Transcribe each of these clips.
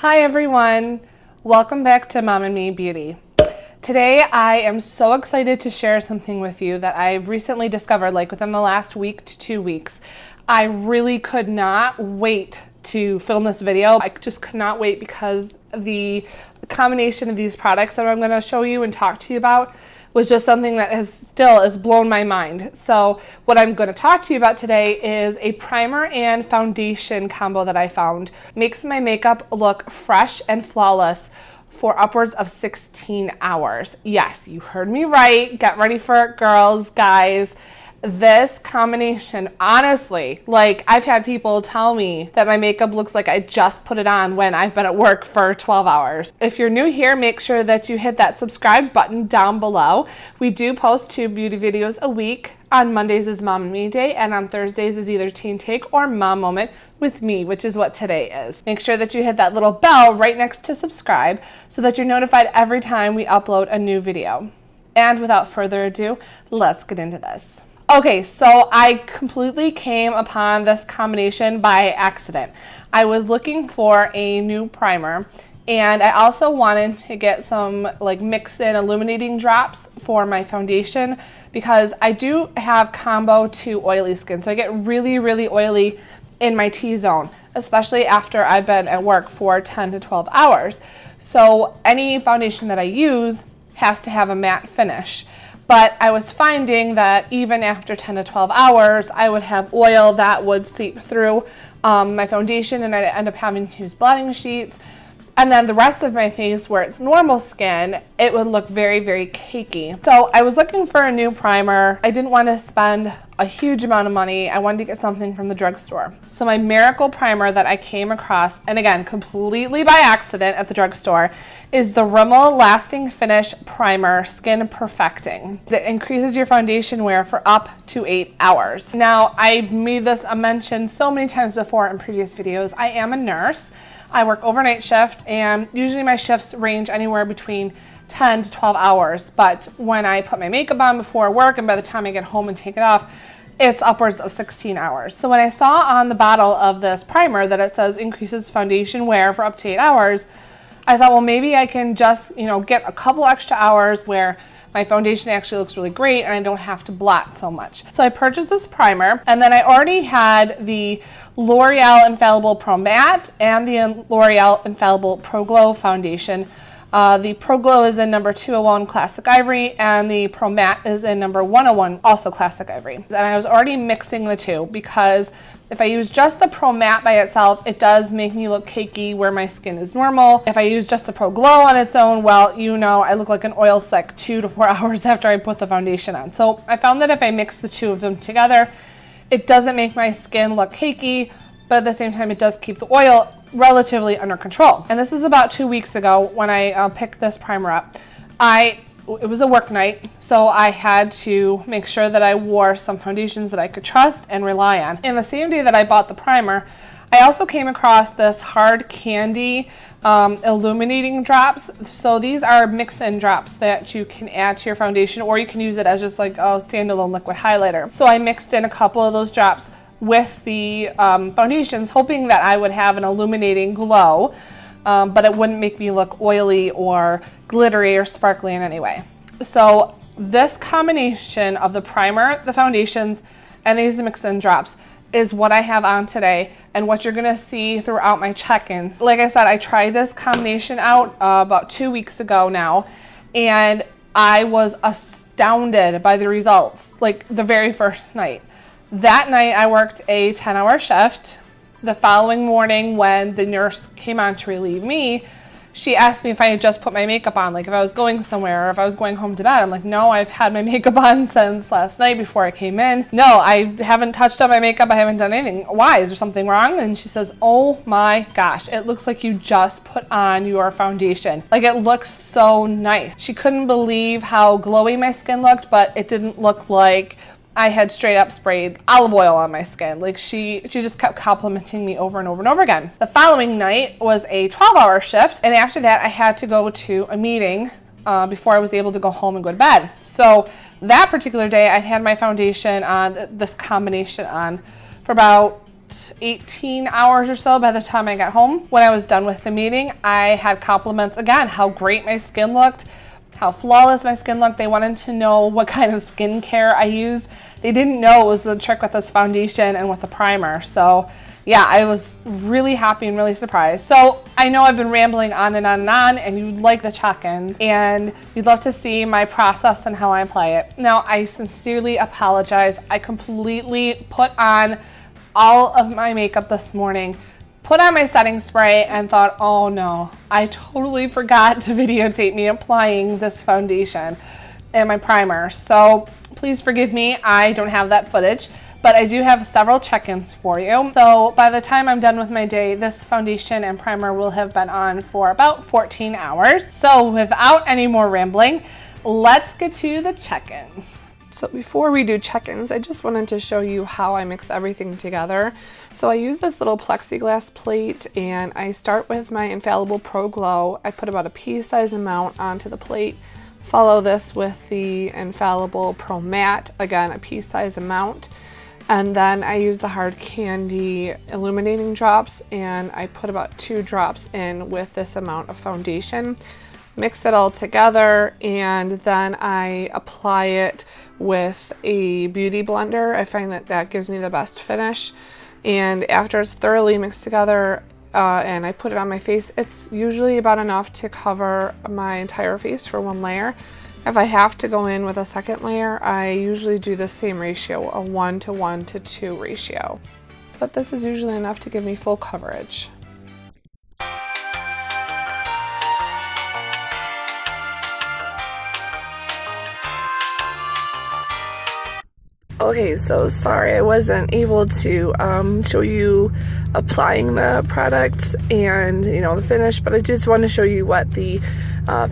Hi everyone, welcome back to MomNMeBeauty. Today I am so excited to share something with you that I've recently discovered, like within the last week to 2 weeks. I really could not wait to film this video. I just could not wait because the combination of these products that I'm going to show you and talk to you about was just something that has blown my mind. So what I'm going to talk to you about today is a primer and foundation combo that I found. Makes my makeup look fresh and flawless for upwards of 16 hours. Yes, you heard me right. Get ready for it, girls, guys. This combination, honestly, like I've had people tell me that my makeup looks like I just put it on when I've been at work for 12 hours. If you're new here, make sure that you hit that subscribe button down below. We do post 2 beauty videos a week. On Mondays is Mom and Me Day, and on Thursdays is either Teen Take or Mom Moment with me, which is what today is. Make sure that you hit that little bell right next to subscribe so that you're notified every time we upload a new video. And without further ado, let's get into this. Okay, so I completely came upon this combination by accident. I was looking for a new primer, and I also wanted to get some like mix-in illuminating drops for my foundation because I do have combo to oily skin. So I get really, really oily in my T-zone, especially after I've been at work for 10 to 12 hours. So any foundation that I use has to have a matte finish. But I was finding that even after 10 to 12 hours, I would have oil that would seep through my foundation, and I'd end up having to use blotting sheets. And then the rest of my face, where it's normal skin, it would look very, very cakey. So I was looking for a new primer. I didn't want to spend a huge amount of money. I wanted to get something from the drugstore. So my Miracle primer that I came across, and again, completely by accident at the drugstore, is the Rimmel Lasting Finish Primer Skin Perfecting. It increases your foundation wear for up to 8 hours. Now, I made this a mention so many times before in previous videos. I am a nurse. I work overnight shift, and usually my shifts range anywhere between 10 to 12 hours. But when I put my makeup on before work and by the time I get home and take it off, it's upwards of 16 hours. So when I saw on the bottle of this primer that it says increases foundation wear for up to 8 hours, I thought, well, maybe I can just, get a couple extra hours where my foundation actually looks really great and I don't have to blot so much. So I purchased this primer, and then I already had the L'Oreal Infallible Pro Matte and the L'Oreal Infallible Pro Glow foundation. The Pro Glow is in number 201 Classic Ivory, and the Pro Matte is in number 101, also Classic Ivory. And I was already mixing the two because if I use just the Pro Matte by itself, it does make me look cakey where my skin is normal. If I use just the Pro Glow on its own, well, I look like an oil slick 2 to 4 hours after I put the foundation on. So I found that if I mix the two of them together, it doesn't make my skin look cakey, but at the same time, it does keep the oil relatively under control. And this was about 2 weeks ago when I picked this primer up. It was a work night, so I had to make sure that I wore some foundations that I could trust and rely on. And the same day that I bought the primer, I also came across this Hard Candy illuminating drops. So these are mix-in drops that you can add to your foundation, or you can use it as just like a standalone liquid highlighter. So I mixed in a couple of those drops with the foundations, hoping that I would have an illuminating glow, but it wouldn't make me look oily or glittery or sparkly in any way. So this combination of the primer, the foundations, and these mix-in drops is what I have on today and what you're gonna see throughout my check-ins. Like I said, I tried this combination out about 2 weeks ago now, and I was astounded by the results, like the very first night. That night I worked a 10-hour shift. The following morning when the nurse came on to relieve me, she asked me if I had just put my makeup on, like if I was going somewhere or if I was going home to bed. I'm like, no, I've had my makeup on since last night before I came in. No, I haven't touched up my makeup. I haven't done anything. Why? Is there something wrong? And she says, oh my gosh, it looks like you just put on your foundation. Like, it looks so nice. She couldn't believe how glowy my skin looked, but it didn't look like I had straight up sprayed olive oil on my skin. Like, she just kept complimenting me over and over and over again. The following night was a 12-hour shift, and after that I had to go to a meeting before I was able to go home and go to bed. So that particular day I had my foundation on, this combination on, for about 18 hours or so by the time I got home. When I was done with the meeting, I had compliments again, how great my skin looked, how flawless my skin looked. They wanted to know what kind of skincare I used. They didn't know it was the trick with this foundation and with the primer. So yeah, I was really happy and really surprised. So I know I've been rambling on and on and on, and you'd like the check-ins and you'd love to see my process and how I apply it. Now, I sincerely apologize. I completely put on all of my makeup this morning, put on my setting spray, and thought, oh no, I totally forgot to videotape me applying this foundation and my primer. So please forgive me, I don't have that footage, but I do have several check-ins for you. So by the time I'm done with my day, this foundation and primer will have been on for about 14 hours. So without any more rambling, let's get to the check-ins. So before we do check-ins, I just wanted to show you how I mix everything together. So I use this little plexiglass plate, and I start with my Infallible Pro Glow. I put about a pea-size amount onto the plate. Follow this with the Infallible Pro Matte, again a pea-size amount. And then I use the Hard Candy illuminating drops, and I put about 2 drops in with this amount of foundation. Mix it all together, and then I apply it with a beauty blender. I find that that gives me the best finish. And after it's thoroughly mixed together and I put it on my face, it's usually about enough to cover my entire face for one layer. If I have to go in with a second layer, I usually do the same ratio, a 1:1:2 ratio. But this is usually enough to give me full coverage. Okay, so sorry I wasn't able to show you applying the products and the finish, but I just want to show you what the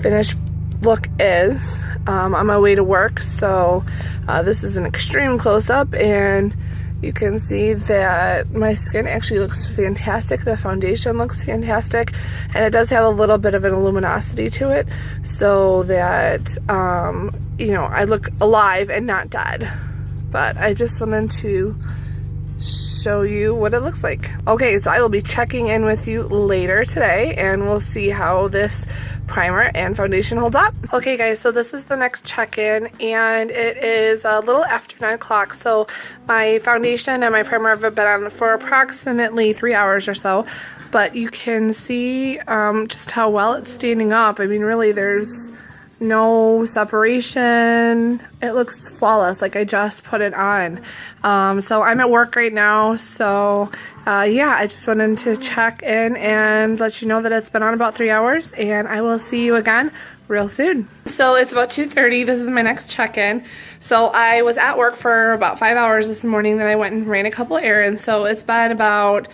finished look is on my way to work. So this is an extreme close-up, and you can see that my skin actually looks fantastic. The foundation looks fantastic, and it does have a little bit of an luminosity to it, so that I look alive and not dead. But I just wanted to show you what it looks like. Okay, so I will be checking in with you later today, and we'll see how this primer and foundation holds up. Okay guys, so this is the next check-in, and it is a little after 9 o'clock. So my foundation and my primer have been on for approximately 3 hours or so, but you can see just how well it's standing up. I mean, really, there's no separation. It looks flawless, like I just put it on. So I'm at work right now, so yeah, I just wanted to check in and let you know that it's been on about 3 hours, and I will see you again real soon. So it's about 2:30. This is my next check-in. So I was at work for about 5 hours this morning, then I went and ran a couple errands. So it's been about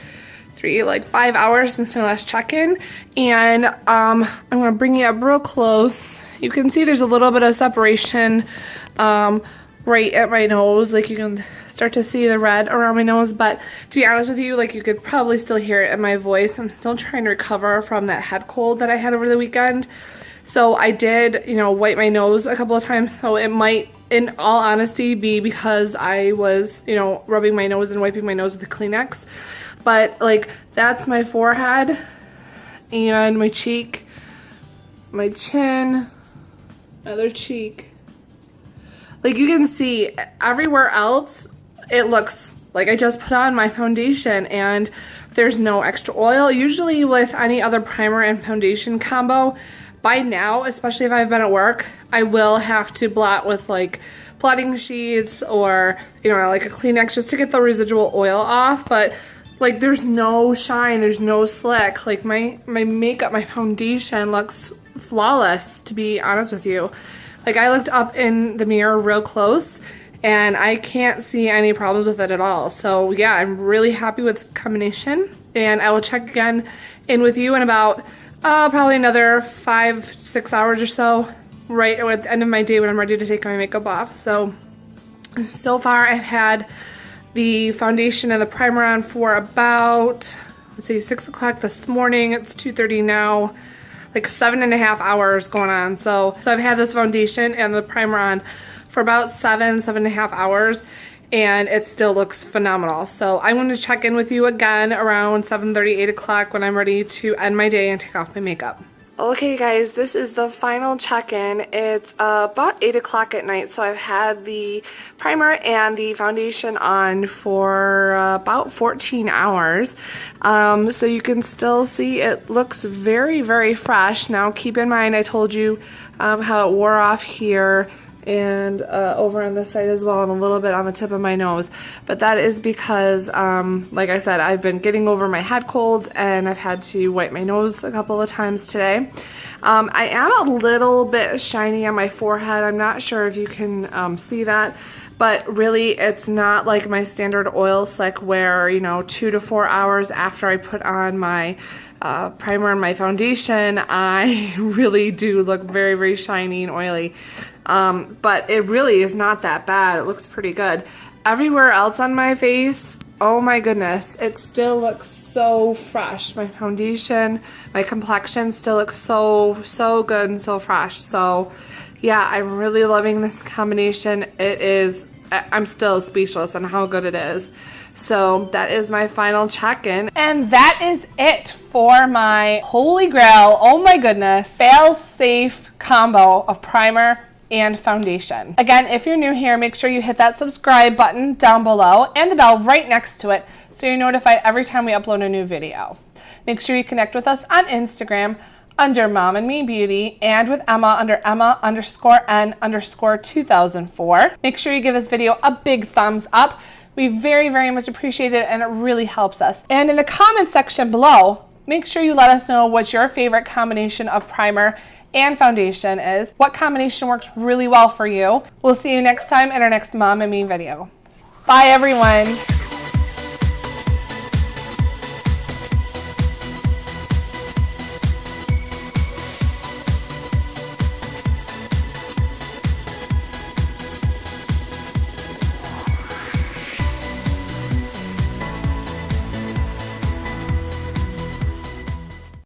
5 hours since my last check-in, and I'm gonna bring you up real close. You can see there's a little bit of separation right at my nose. Like, you can start to see the red around my nose, but to be honest with you, like, you could probably still hear it in my voice. I'm still trying to recover from that head cold that I had over the weekend. So I did, wipe my nose a couple of times, so it might, in all honesty, be because I was, rubbing my nose and wiping my nose with a Kleenex. But, like, that's my forehead and my cheek, my chin, other cheek. Like, you can see everywhere else, it looks like I just put on my foundation and there's no extra oil. Usually with any other primer and foundation combo, by now, especially if I've been at work, I will have to blot with like blotting sheets or, like a Kleenex just to get the residual oil off. But like, there's no shine, there's no slick. Like, my makeup, my foundation looks flawless, to be honest with you. Like, I looked up in the mirror real close and I can't see any problems with it at all. So yeah, I'm really happy with this combination, and I will check again in with you in about probably another 5-6 hours or so, right at the end of my day when I'm ready to take my makeup off. So far I've had the foundation and the primer on for about, let's see, 6 o'clock this morning. It's 2:30 now. Like 7.5 hours going on. So I've had this foundation and the primer on for about 7.5 hours, and it still looks phenomenal. So I'm going to check in with you again around 7:30, 8 o'clock when I'm ready to end my day and take off my makeup. Okay guys, this is the final check-in. It's about 8 o'clock at night, so I've had the primer and the foundation on for about 14 hours. So you can still see it looks very, very fresh. Now keep in mind I told you how it wore off here and over on this side as well, and a little bit on the tip of my nose. But that is because, like I said, I've been getting over my head cold and I've had to wipe my nose a couple of times today. I am a little bit shiny on my forehead. I'm not sure if you can see that, but really it's not like my standard oil slick where, you know, 2 to 4 hours after I put on my primer and my foundation, I really do look very, very shiny and oily. But it really is not that bad. It looks pretty good. Everywhere else on my face, oh my goodness, it still looks so fresh. My foundation, my complexion still looks so good and so fresh. So yeah, I'm really loving this combination. It is, I'm still speechless on how good it is. So that is my final check-in. And that is it for my holy grail, oh my goodness, fail-safe combo of primer and foundation. Again, if you're new here, make sure you hit that subscribe button down below and the bell right next to it so you're notified every time we upload a new video. Make sure you connect with us on Instagram under MomNMeBeauty and with Emma under Emma_N_2004. Make sure you give this video a big thumbs up. We very, very much appreciate it and it really helps us. And in the comment section below, make sure you let us know what your favorite combination of primer and foundation is. What combination works really well for you. We'll see you next time in our next Mom and Me video. Bye everyone.